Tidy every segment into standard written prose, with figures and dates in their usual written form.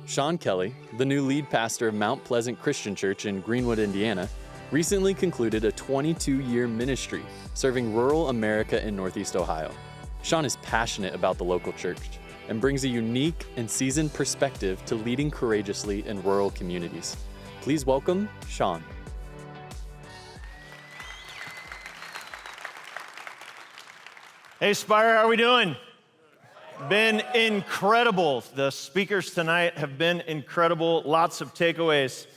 Sean Kelly, the new lead pastor of Mount Pleasant Christian Church in Greenwood, Indiana, recently concluded a 22-year ministry serving rural America in Northeast Ohio. Sean is passionate about the local church and brings a unique and seasoned perspective to leading courageously in rural communities. Please welcome Sean. Hey, Spire, how are we doing? Been incredible. The speakers tonight have been incredible. Lots of takeaways.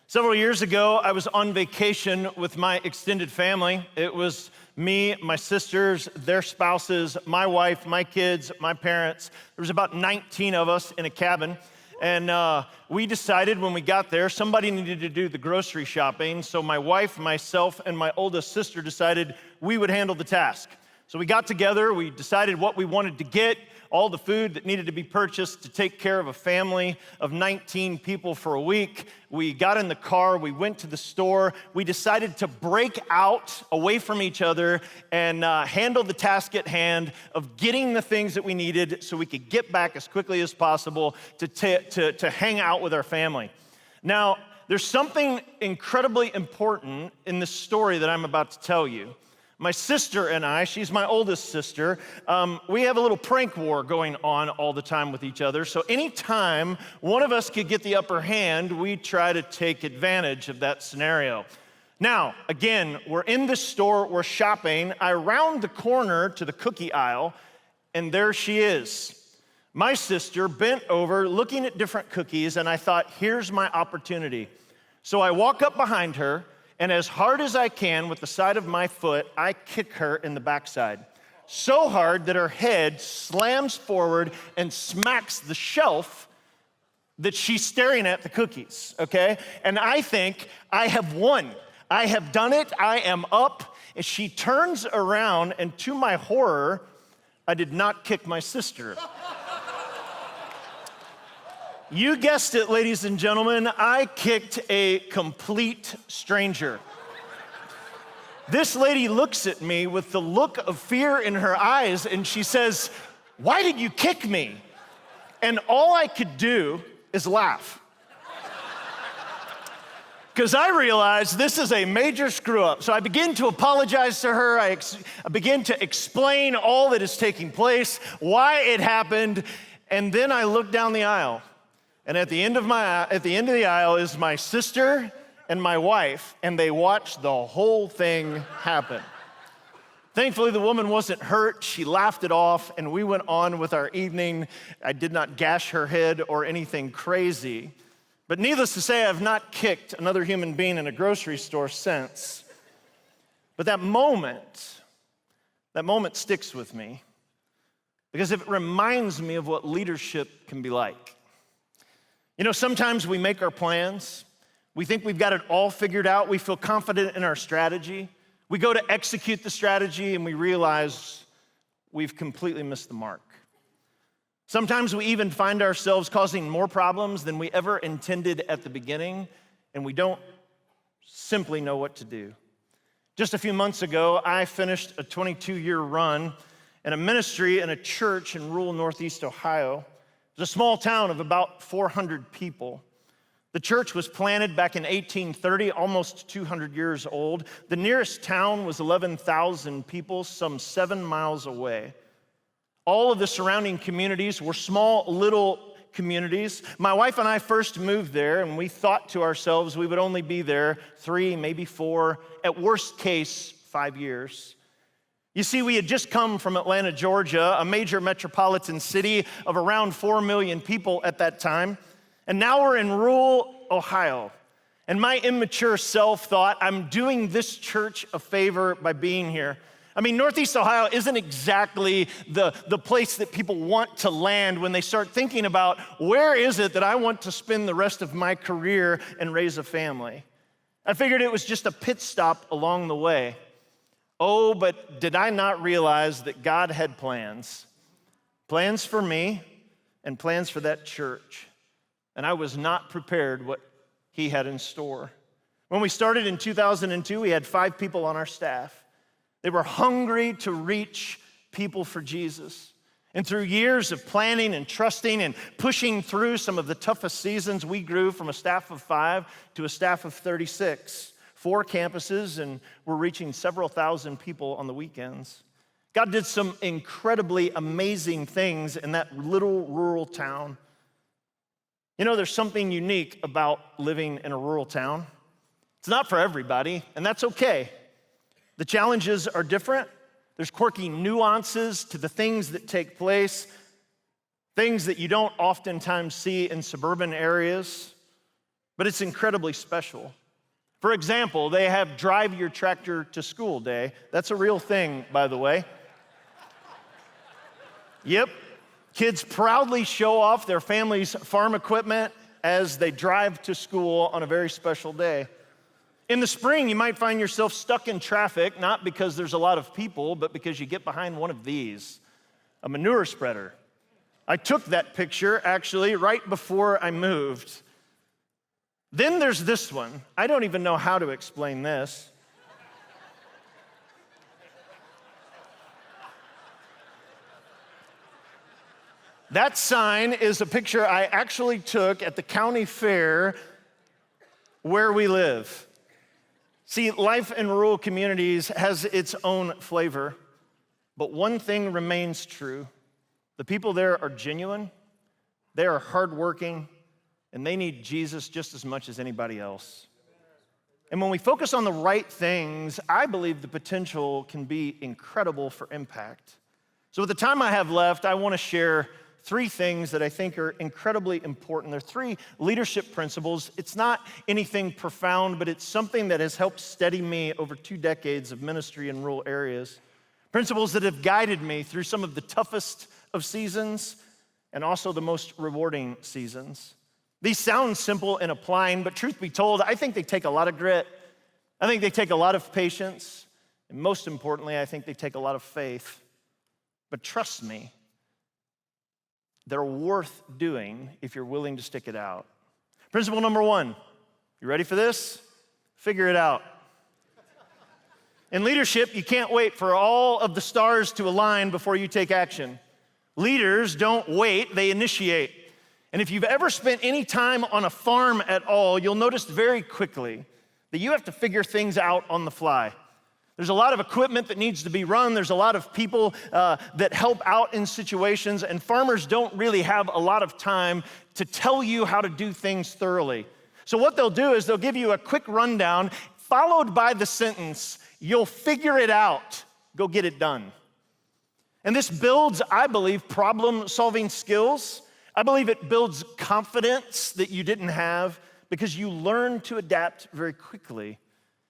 Several years ago, I was on vacation with my extended family. It was me, my sisters, their spouses, my wife, my kids, my parents. There was about 19 of us in a cabin. And we decided when we got there, somebody needed to do the grocery shopping. So my wife, myself, and my oldest sister decided we would handle the task. So we got together, we decided what we wanted to get, all the food that needed to be purchased to take care of a family of 19 people for a week. We got in the car, we went to the store, we decided to break out away from each other and handle the task at hand of getting the things that we needed so we could get back as quickly as possible to hang out with our family. Now, there's something incredibly important in this story that I'm about to tell you. My sister and I, she's my oldest sister, we have a little prank war going on all the time with each other. So anytime one of us could get the upper hand, we try to take advantage of that scenario. Now, again, we're in the store, we're shopping. I round the corner to the cookie aisle, and there she is. My sister bent over, looking at different cookies, and I thought, here's my opportunity. So I walk up behind her, and as hard as I can with the side of my foot, I kick her in the backside. So hard that her head slams forward and smacks the shelf that she's staring at the cookies, okay? And I think I have won. I have done it, I am up. And she turns around, and to my horror, I did not kick my sister. You guessed it, ladies and gentlemen, I kicked a complete stranger. This lady looks at me with the look of fear in her eyes, and she says, "Why did you kick me?" And all I could do is laugh. Because I realized this is a major screw up. So I begin to apologize to her. I begin to explain all that is taking place, why it happened, and then I look down the aisle. And at the end of the aisle is my sister and my wife, and they watched the whole thing happen. Thankfully, the woman wasn't hurt. She laughed it off, and we went on with our evening. I did not gash her head or anything crazy. But needless to say, I've not kicked another human being in a grocery store since. But that moment sticks with me because it reminds me of what leadership can be like. You know, sometimes we make our plans. We think we've got it all figured out. We feel confident in our strategy. We go to execute the strategy and we realize we've completely missed the mark. Sometimes we even find ourselves causing more problems than we ever intended at the beginning, and we don't simply know what to do. Just a few months ago, I finished a 22-year run in a ministry in a church in rural Northeast Ohio. It's a small town of about 400 people. The church was planted back in 1830, almost 200 years old. The nearest town was 11,000 people, some 7 miles away. All of the surrounding communities were small, little communities. My wife and I first moved there, and we thought to ourselves we would only be there 3, maybe 4, at worst case, 5 years. You see, we had just come from Atlanta, Georgia, a major metropolitan city of around 4 million people at that time. And now we're in rural Ohio. And my immature self thought, I'm doing this church a favor by being here. I mean, Northeast Ohio isn't exactly the place that people want to land when they start thinking about where is it that I want to spend the rest of my career and raise a family. I figured it was just a pit stop along the way. Oh, but did I not realize that God had plans for me and plans for that church, and I was not prepared what he had in store. When we started in 2002, we had 5 people on our staff. They were hungry to reach people for Jesus. And through years of planning and trusting and pushing through some of the toughest seasons, we grew from a staff of 5 to a staff of 36, 4 campuses, and we're reaching several thousand people on the weekends. God did some incredibly amazing things in that little rural town. You know, there's something unique about living in a rural town. It's not for everybody, and that's okay. The challenges are different. There's quirky nuances to the things that take place, things that you don't oftentimes see in suburban areas, but it's incredibly special. For example, they have Drive Your Tractor to School Day. That's a real thing, by the way. Yep, kids proudly show off their family's farm equipment as they drive to school on a very special day. In the spring, you might find yourself stuck in traffic, not because there's a lot of people, but because you get behind one of these, a manure spreader. I took that picture, actually, right before I moved. Then there's this one. I don't even know how to explain this. That sign is a picture I actually took at the county fair where we live. See, life in rural communities has its own flavor, but one thing remains true. The people there are genuine, they are hardworking, and they need Jesus just as much as anybody else. And when we focus on the right things, I believe the potential can be incredible for impact. So with the time I have left, I want to share 3 things that I think are incredibly important. They're 3 leadership principles. It's not anything profound, but it's something that has helped steady me over 2 decades of ministry in rural areas. Principles that have guided me through some of the toughest of seasons and also the most rewarding seasons. These sound simple in applying, but truth be told, I think they take a lot of grit. I think they take a lot of patience. And most importantly, I think they take a lot of faith. But trust me, they're worth doing if you're willing to stick it out. Principle number 1, you ready for this? Figure it out. In leadership, you can't wait for all of the stars to align before you take action. Leaders don't wait, they initiate. And if you've ever spent any time on a farm at all, you'll notice very quickly that you have to figure things out on the fly. There's a lot of equipment that needs to be run. There's a lot of people that help out in situations, and farmers don't really have a lot of time to tell you how to do things thoroughly. So what they'll do is they'll give you a quick rundown, followed by the sentence, "You'll figure it out. Go get it done." And this builds, I believe, problem-solving skills. I believe it builds confidence that you didn't have because you learn to adapt very quickly.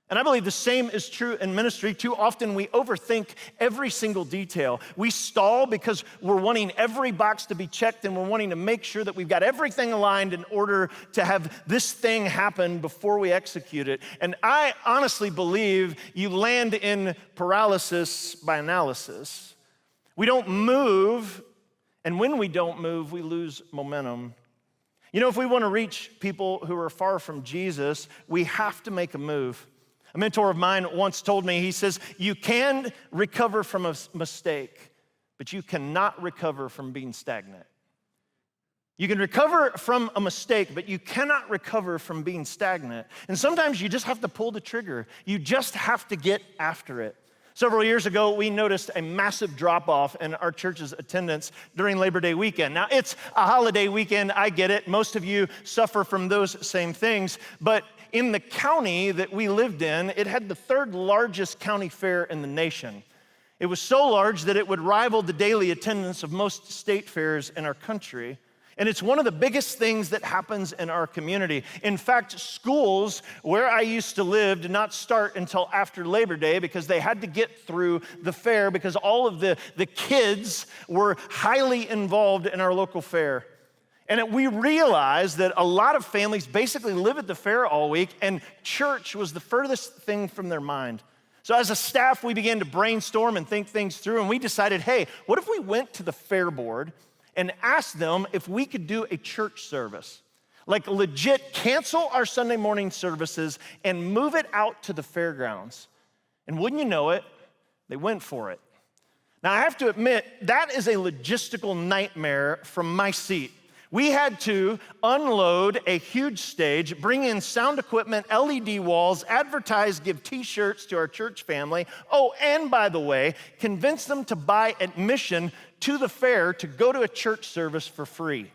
And I believe the same is true in ministry. Too often we overthink every single detail. We stall because we're wanting every box to be checked and we're wanting to make sure that we've got everything aligned in order to have this thing happen before we execute it. And I honestly believe you land in paralysis by analysis. We don't move, and when we don't move, we lose momentum. You know, if we want to reach people who are far from Jesus, we have to make a move. A mentor of mine once told me, he says, you can recover from a mistake, but you cannot recover from being stagnant. You can recover from a mistake, but you cannot recover from being stagnant. And sometimes you just have to pull the trigger. You just have to get after it. Several years ago, we noticed a massive drop-off in our church's attendance during Labor Day weekend. Now, it's a holiday weekend, I get it. Most of you suffer from those same things. But in the county that we lived in, it had the 3rd largest county fair in the nation. It was so large that it would rival the daily attendance of most state fairs in our country. And it's one of the biggest things that happens in our community. In fact, schools where I used to live did not start until after Labor Day because they had to get through the fair because all of the kids were highly involved in our local fair. And we realized that a lot of families basically live at the fair all week, and church was the furthest thing from their mind. So as a staff, we began to brainstorm and think things through, and we decided, hey, what if we went to the fair board and asked them if we could do a church service? Like legit cancel our Sunday morning services and move it out to the fairgrounds. And wouldn't you know it, they went for it. Now, I have to admit, that is a logistical nightmare from my seat. We had to unload a huge stage, bring in sound equipment, LED walls, advertise, give t-shirts to our church family. Oh, and by the way, convince them to buy admission to the fair to go to a church service for free.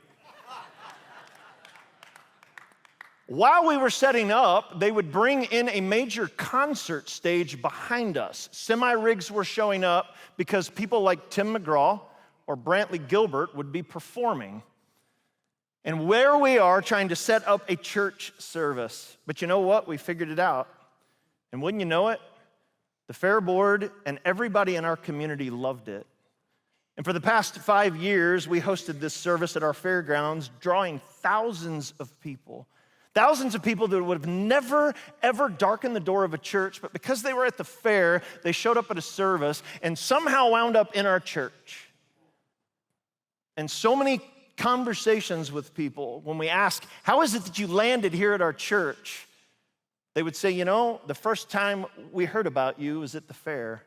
While we were setting up, they would bring in a major concert stage behind us. Semi-rigs were showing up because people like Tim McGraw or Brantley Gilbert would be performing. And where we are trying to set up a church service. But you know what? We figured it out. And wouldn't you know it? The fair board and everybody in our community loved it. And for the past 5 years, we hosted this service at our fairgrounds, drawing thousands of people. Thousands of people that would have never, ever darkened the door of a church, but because they were at the fair, they showed up at a service and somehow wound up in our church. And so many conversations with people, when we ask, how is it that you landed here at our church? They would say, you know, the first time we heard about you was at the fair.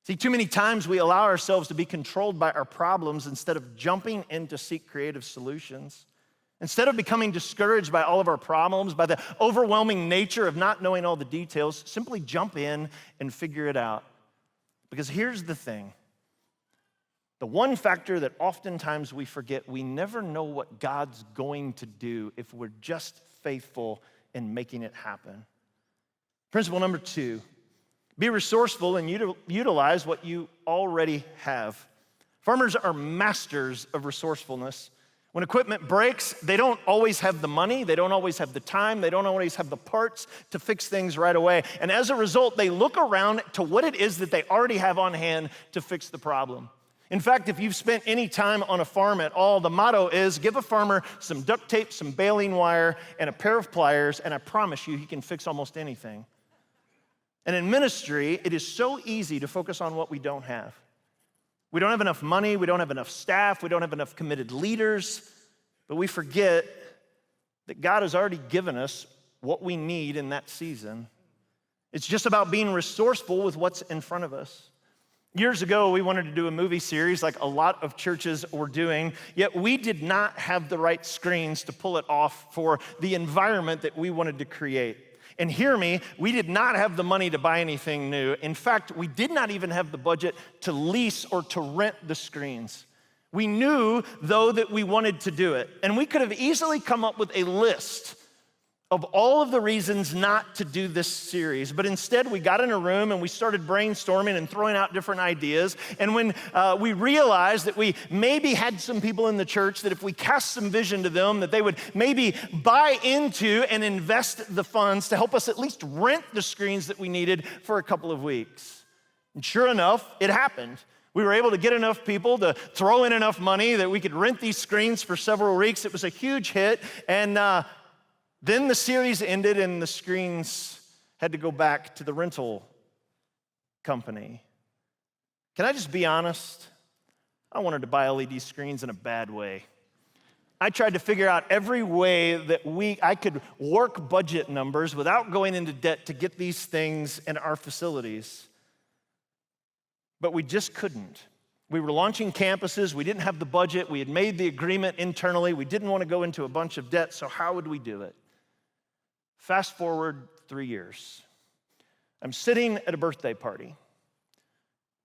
See, too many times we allow ourselves to be controlled by our problems instead of jumping in to seek creative solutions. Instead of becoming discouraged by all of our problems, by the overwhelming nature of not knowing all the details, simply jump in and figure it out. Because here's the thing. The one factor that oftentimes we forget, we never know what God's going to do if we're just faithful in making it happen. Principle number 2, be resourceful and utilize what you already have. Farmers are masters of resourcefulness. When equipment breaks, they don't always have the money, they don't always have the time, they don't always have the parts to fix things right away. And as a result, they look around to what it is that they already have on hand to fix the problem. In fact, if you've spent any time on a farm at all, the motto is give a farmer some duct tape, some baling wire, and a pair of pliers, and I promise you he can fix almost anything. And in ministry, it is so easy to focus on what we don't have. We don't have enough money, we don't have enough staff, we don't have enough committed leaders, but we forget that God has already given us what we need in that season. It's just about being resourceful with what's in front of us. Years ago, we wanted to do a movie series like a lot of churches were doing, yet we did not have the right screens to pull it off for the environment that we wanted to create. And hear me, we did not have the money to buy anything new. In fact, we did not even have the budget to lease or to rent the screens. We knew, though, that we wanted to do it. And we could have easily come up with a list of all of the reasons not to do this series. But instead, we got in a room and we started brainstorming and throwing out different ideas. And when we realized that we maybe had some people in the church that if we cast some vision to them, that they would maybe buy into and invest the funds to help us at least rent the screens that we needed for a couple of weeks. And sure enough, it happened. We were able to get enough people to throw in enough money that we could rent these screens for several weeks. It was a huge hit. And then the series ended and the screens had to go back to the rental company. Can I just be honest? I wanted to buy LED screens in a bad way. I tried to figure out every way that I could work budget numbers without going into debt to get these things in our facilities. But we just couldn't. We were launching campuses. We didn't have the budget. We had made the agreement internally. We didn't want to go into a bunch of debt, so how would we do it? Fast forward 3 years. I'm sitting at a birthday party.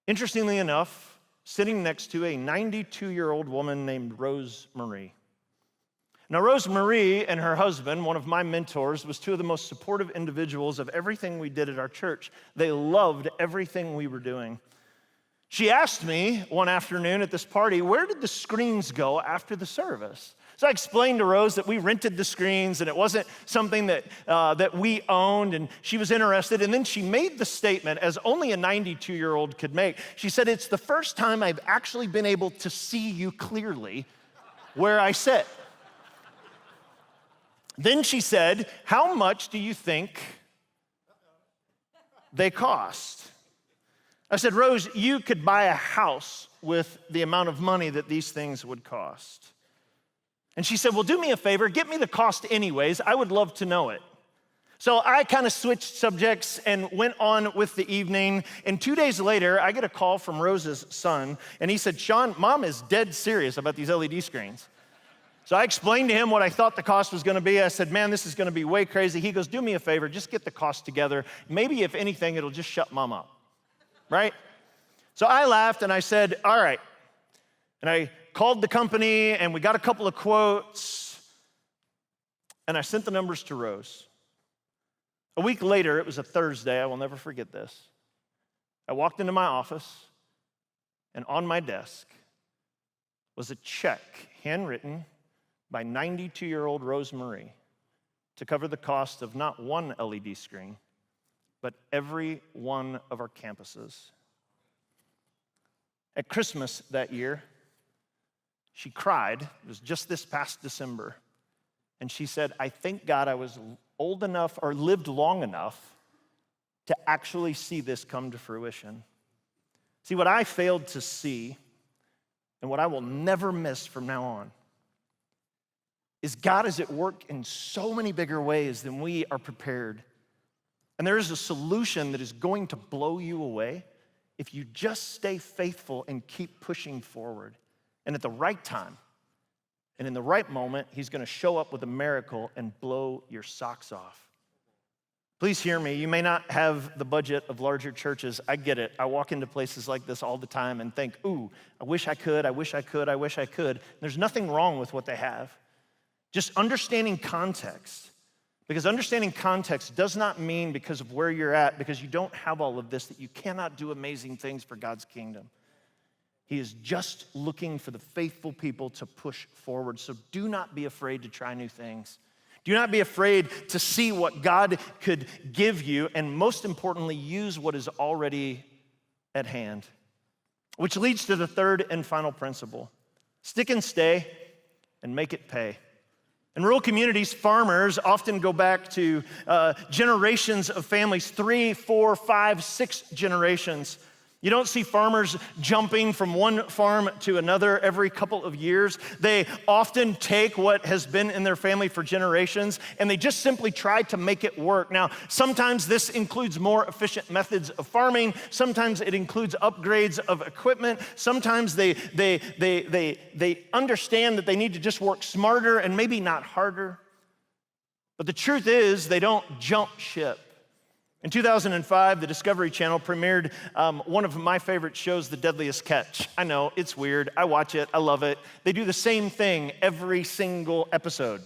Interestingly enough, sitting next to a 92-year-old woman named Rose Marie. Now, Rose Marie and her husband, one of my mentors, was two of the most supportive individuals of everything we did at our church. They loved everything we were doing. She asked me one afternoon at this party, where did the screens go after the service? So I explained to Rose that we rented the screens and it wasn't something that we owned, and she was interested. And then she made the statement, as only a 92-year-old could make. She said, it's the first time I've actually been able to see you clearly where I sit. Then she said, how much do you think they cost? I said, Rose, you could buy a house with the amount of money that these things would cost. And she said, well, do me a favor, get me the cost anyways. I would love to know it. So I kind of switched subjects and went on with the evening. And 2 days later, I get a call from Rose's son, and he said, Sean, Mom is dead serious about these LED screens. So I explained to him what I thought the cost was gonna be. I said, man, this is gonna be way crazy. He goes, do me a favor, just get the cost together. Maybe if anything, it'll just shut Mom up, right? So I laughed and I said, all right. And I called the company and we got a couple of quotes and I sent the numbers to Rose. A week later, it was a Thursday, I will never forget this. I walked into my office, and on my desk was a check handwritten by 92-year-old Rose Marie to cover the cost of not one LED screen, but every one of our campuses. At Christmas that year, she cried. It was just this past December. And she said, I thank God I was old enough or lived long enough to actually see this come to fruition. See, what I failed to see and what I will never miss from now on is God is at work in so many bigger ways than we are prepared. And there is a solution that is going to blow you away if you just stay faithful and keep pushing forward. And at the right time, and in the right moment, he's gonna show up with a miracle and blow your socks off. Please hear me. You may not have the budget of larger churches. I get it. I walk into places like this all the time and think, ooh, I wish I could, I wish I could, I wish I could. There's nothing wrong with what they have. Just understanding context. Because understanding context does not mean because of where you're at, because you don't have all of this, that you cannot do amazing things for God's kingdom. He is just looking for the faithful people to push forward. So do not be afraid to try new things. Do not be afraid to see what God could give you, and most importantly, use what is already at hand. Which leads to the third and final principle. Stick and stay and make it pay. In rural communities, farmers often go back to generations of families, 3, 4, 5, 6 generations. You don't see farmers jumping from one farm to another every couple of years. They often take what has been in their family for generations and they just simply try to make it work. Now, sometimes this includes more efficient methods of farming. Sometimes it includes upgrades of equipment. Sometimes they understand that they need to just work smarter and maybe not harder. But the truth is, they don't jump ship. In 2005, the Discovery Channel premiered one of my favorite shows, The Deadliest Catch. I know, it's weird. I watch it. I love it. They do the same thing every single episode.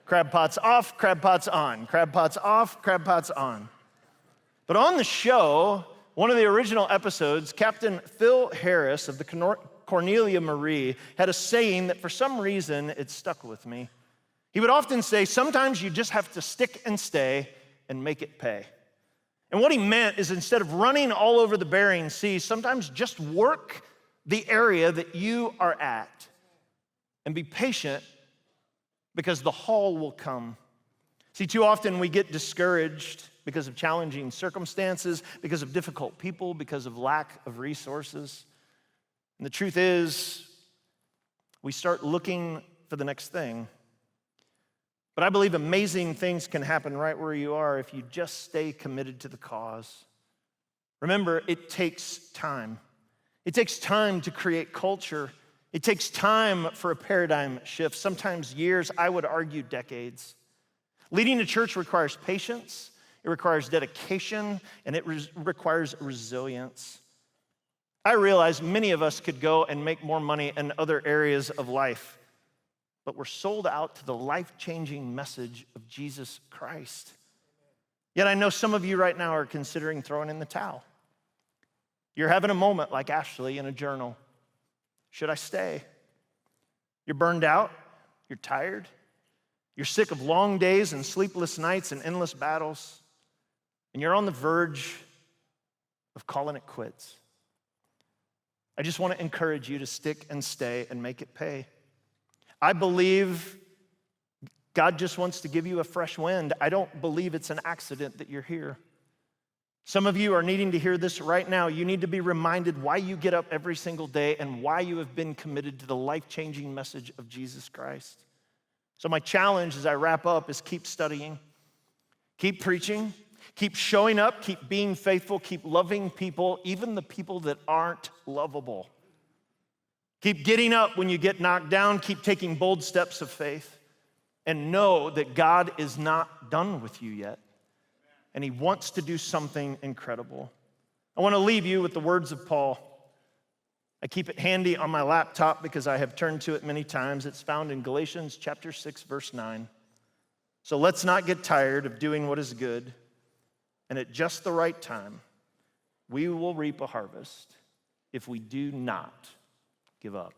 Crab pots off, crab pots on. Crab pots off, crab pots on. But on the show, one of the original episodes, Captain Phil Harris of the Cornelia Marie had a saying that for some reason it stuck with me. He would often say, sometimes you just have to stick and stay and make it pay. And what he meant is instead of running all over the Bering Sea, sometimes just work the area that you are at and be patient because the haul will come. See, too often we get discouraged because of challenging circumstances, because of difficult people, because of lack of resources. And the truth is, we start looking for the next thing. But I believe amazing things can happen right where you are if you just stay committed to the cause. Remember, it takes time. It takes time to create culture. It takes time for a paradigm shift, sometimes years, I would argue decades. Leading a church requires patience, it requires dedication, and it requires resilience. I realize many of us could go and make more money in other areas of life, but we're sold out to the life-changing message of Jesus Christ. Yet I know some of you right now are considering throwing in the towel. You're having a moment like Ashley in a journal. Should I stay? You're burned out, you're tired, you're sick of long days and sleepless nights and endless battles, and you're on the verge of calling it quits. I just want to encourage you to stick and stay and make it pay. I believe God just wants to give you a fresh wind. I don't believe it's an accident that you're here. Some of you are needing to hear this right now. You need to be reminded why you get up every single day and why you have been committed to the life-changing message of Jesus Christ. So my challenge as I wrap up is keep studying, Keep preaching, keep showing up, keep being faithful, keep loving people, even the people that aren't lovable. Keep getting up when you get knocked down, keep taking bold steps of faith, and know that God is not done with you yet, and he wants to do something incredible. I want to leave you with the words of Paul. I keep it handy on my laptop because I have turned to it many times. It's found in Galatians chapter 6, verse 9. So let's not get tired of doing what is good, and at just the right time, we will reap a harvest if we do not give up.